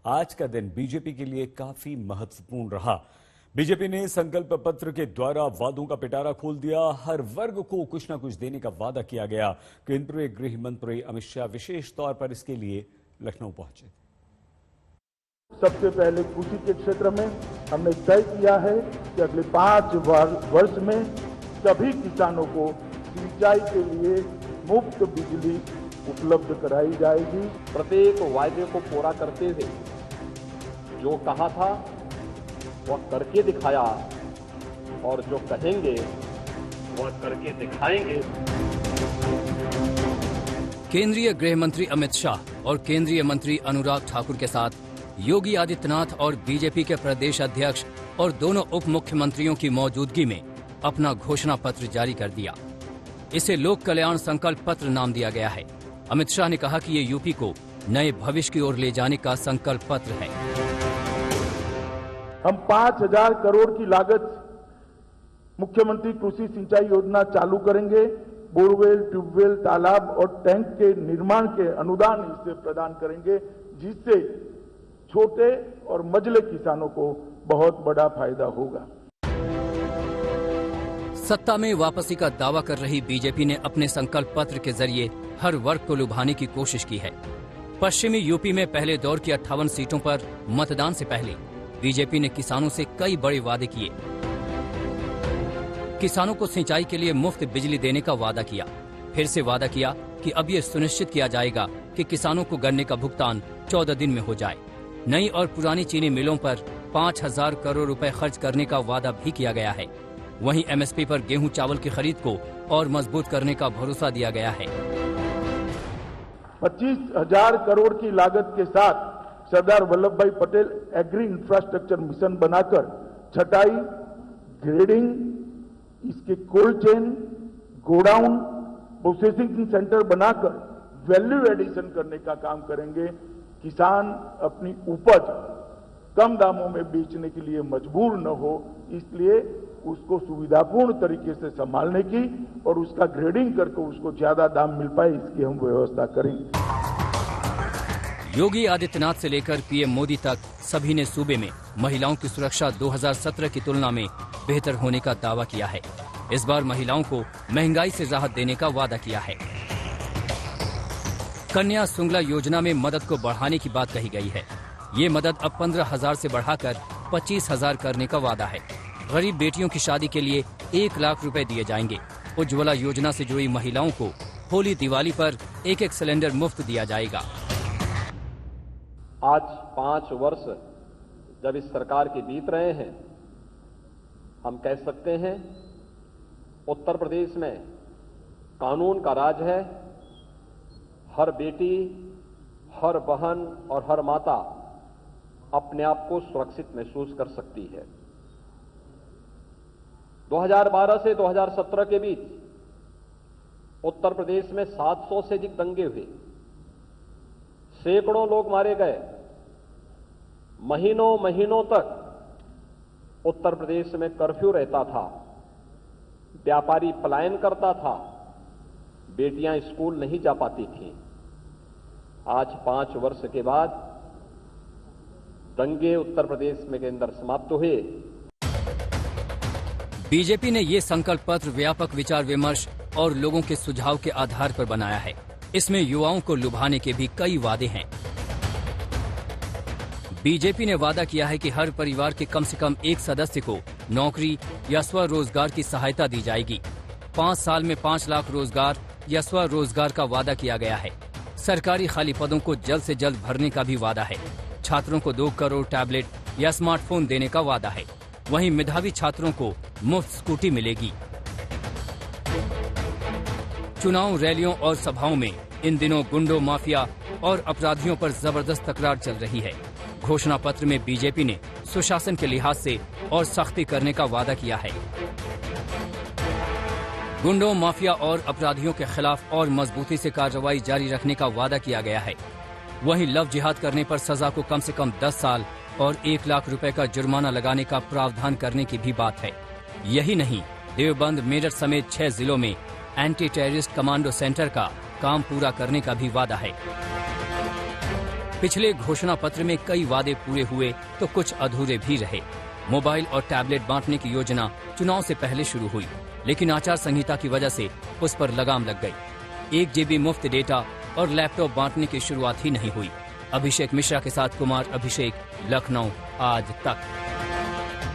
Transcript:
आज का दिन बीजेपी के लिए काफी महत्वपूर्ण रहा। बीजेपी ने संकल्प पत्र के द्वारा वादों का पिटारा खोल दिया। हर वर्ग को कुछ न कुछ देने का वादा किया गया। केंद्रीय गृह मंत्री अमित शाह विशेष तौर पर इसके लिए लखनऊ पहुंचे। सबसे पहले कृषि के क्षेत्र में हमने तय किया है कि अगले 5 वर्ष में सभी किसानों को सिंचाई के लिए मुफ्त बिजली उपलब्ध कराई जाएगी। प्रत्येक वायदे को पूरा करते हुए जो कहा था वह करके दिखाया और जो कहेंगे वह करके दिखाएंगे। केंद्रीय गृह मंत्री अमित शाह और केंद्रीय मंत्री अनुराग ठाकुर के साथ योगी आदित्यनाथ और बीजेपी के प्रदेश अध्यक्ष और दोनों उप मुख्यमंत्रियों की मौजूदगी में अपना घोषणा पत्र जारी कर दिया। इसे लोक कल्याण संकल्प पत्र नाम दिया गया है। अमित शाह ने कहा कि ये यूपी को नए भविष्य की ओर ले जाने का संकल्प पत्र है। हम 5,000 करोड़ की लागत मुख्यमंत्री कृषि सिंचाई योजना चालू करेंगे। बोरवेल, ट्यूबवेल, तालाब और टैंक के निर्माण के अनुदान इससे प्रदान करेंगे, जिससे छोटे और मझले किसानों को बहुत बड़ा फायदा होगा। सत्ता में वापसी का दावा कर रही बीजेपी ने अपने संकल्प पत्र के जरिए हर वर्ग को लुभाने की कोशिश की है। पश्चिमी यूपी में पहले दौर की 58 सीटों पर मतदान से पहले बीजेपी ने किसानों से कई बड़े वादे किए। किसानों को सिंचाई के लिए मुफ्त बिजली देने का वादा किया। फिर से वादा किया कि अब ये सुनिश्चित किया जाएगा कि किसानों को गन्ने का भुगतान 14 दिन में हो जाए। नई और पुरानी चीनी मिलों पर 5,000 करोड़ रुपए खर्च करने का वादा भी किया गया है। वहीं एमएसपी पर गेहूं चावल की खरीद को और मजबूत करने का भरोसा दिया गया है। 25,000 करोड़ की लागत के साथ सरदार वल्लभ भाई पटेल एग्री इंफ्रास्ट्रक्चर मिशन बनाकर छटाई, ग्रेडिंग, इसके cold chain, godown, processing centre बनाकर वैल्यू एडिशन करने का काम करेंगे। किसान अपनी उपज कम दामों में बेचने के लिए मजबूर न हो, इसलिए उसको सुविधापूर्ण तरीके से संभालने की और उसका ग्रेडिंग करके उसको ज्यादा दाम मिल पाए, इसकी हम व्यवस्था करेंगे। योगी आदित्यनाथ से लेकर पीएम मोदी तक सभी ने सूबे में महिलाओं की सुरक्षा 2017 की तुलना में बेहतर होने का दावा किया है। इस बार महिलाओं को महंगाई से राहत देने का वादा किया है। कन्या सुमंगला योजना में मदद को बढ़ाने की बात कही गई है। ये मदद अब 15,000 से बढ़ाकर 25,000 करने का वादा है। गरीब बेटियों की शादी के लिए 1 लाख रुपए दिए जाएंगे। उज्ज्वला योजना से जुड़ी महिलाओं को होली दिवाली पर एक सिलेंडर मुफ्त दिया जाएगा। आज 5 वर्ष जब इस सरकार के बीत रहे हैं, हम कह सकते हैं उत्तर प्रदेश में कानून का राज है। हर बेटी, हर बहन और हर माता अपने आप को सुरक्षित महसूस कर सकती है। 2012 से 2017 के बीच उत्तर प्रदेश में 700 से अधिक दंगे हुए, सैकड़ों लोग मारे गए। महीनों तक उत्तर प्रदेश में कर्फ्यू रहता था, व्यापारी पलायन करता था, बेटियां स्कूल नहीं जा पाती थीं। आज 5 वर्ष के बाद दंगे उत्तर प्रदेश में के अंदर समाप्त हुए। बीजेपी ने ये संकल्प पत्र व्यापक विचार विमर्श और लोगों के सुझाव के आधार पर बनाया है। इसमें युवाओं को लुभाने के भी कई वादे हैं। बीजेपी ने वादा किया है कि हर परिवार के कम से कम एक सदस्य को नौकरी या स्वरोजगार की सहायता दी जाएगी। 5 साल में 5 लाख रोजगार या स्वरोजगार का वादा किया गया है। सरकारी खाली पदों को जल्द से जल्द भरने का भी वादा है। छात्रों को 2 करोड़ टैबलेट या स्मार्टफोन देने का वादा है। वहीं मेधावी छात्रों को मुफ्त स्कूटी मिलेगी। चुनाव रैलियों और सभाओं में इन दिनों गुंडों, माफिया और अपराधियों पर जबरदस्त तकरार चल रही है। घोषणा पत्र में बीजेपी ने सुशासन के लिहाज से और सख्ती करने का वादा किया है। गुंडों, माफिया और अपराधियों के खिलाफ और मजबूती से कार्रवाई जारी रखने का वादा किया गया है। वहीं लव जिहाद करने पर सजा को कम से कम 10 साल और 1 लाख रुपए का जुर्माना लगाने का प्रावधान करने की भी बात है। यही नहीं, देवबंद, मेरठ समेत 6 जिलों में एंटी टेररिस्ट कमांडो सेंटर का काम पूरा करने का भी वादा है। पिछले घोषणा पत्र में कई वादे पूरे हुए तो कुछ अधूरे भी रहे। मोबाइल और टैबलेट बांटने की योजना चुनाव से पहले शुरू हुई, लेकिन आचार संहिता की वजह से उस पर लगाम लग गई। 1 GB मुफ्त डेटा और लैपटॉप बांटने की शुरुआत ही नहीं हुई। अभिषेक मिश्रा के साथ कुमार अभिषेक, लखनऊ, आज तक।